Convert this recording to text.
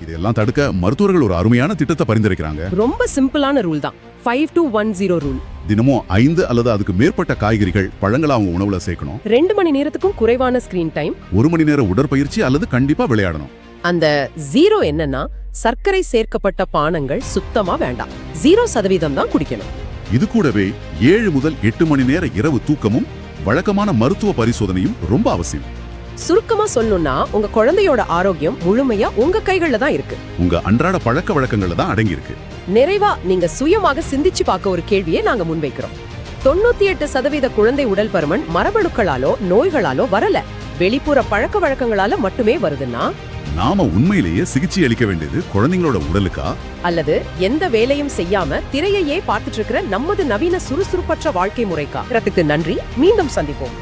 இதெல்லாம் தடுக்க மருத்துவர்கள் ஒரு அருமையான திட்டத்தை பரிந்துரைக்கிறாங்க. ரொம்ப சிம்பிளான ரூல் தான். 5-2-1-0 ரூல். தினமும் 5 அல்லது அதுக்கு மேற்பட்ட காய்கறிகள் பழங்களை அவங்க உணவுல சேர்க்கணும். 2 மணி நேரத்துக்கும் குறைவான ஸ்கிரீன் டைம். 1 மணி நேர உடற்பயிற்சி அல்லது கண்டிப்பா விளையாடணும். அந்த 0 என்னன்னா சர்க்கரை சேர்க்கப்பட்ட பானங்கள் சுத்தமா வேண்டாம். 0% தான் குடிக்கணும். இது கூடவே 7 முதல் 8 மணி நேர இரவு தூக்கமும் வழக்கமான மருத்துவ பரிசோதனையும் ரொம்ப அவசியம். சுருக்கமா சொல்லணும்னா உங்க குழந்தையோட ஆரோக்கியம் முழுமையா உங்க கைகள்ல தான் இருக்கு. உங்க அன்றாட பழக்க வழக்கங்கள்ல தான் அடங்கி இருக்கு. நிறைவா நீங்க சுயமாக சிந்திச்சு பார்க்க ஒரு கேள்வியை நாங்க முன்வைக்கிறோம். 98% குழந்தை உடல் பருமன் மரபணுக்களாலோ நோய்களாலோ வரல, வெளிப்புற பழக்க வழக்கங்களால மட்டுமே வருதுன்னா, நாம உண்மையிலேயே சிகிச்சை அளிக்க வேண்டியது குழந்தைங்களோட உடலுக்கா, அல்லது எந்த வேலையும் செய்யாம திரையையே பார்த்துட்டு இருக்கிற நமது நவீன சுறுசுறுப்பற்ற வாழ்க்கை முறைக்கா? நன்றி, மீண்டும் சந்திப்போம்.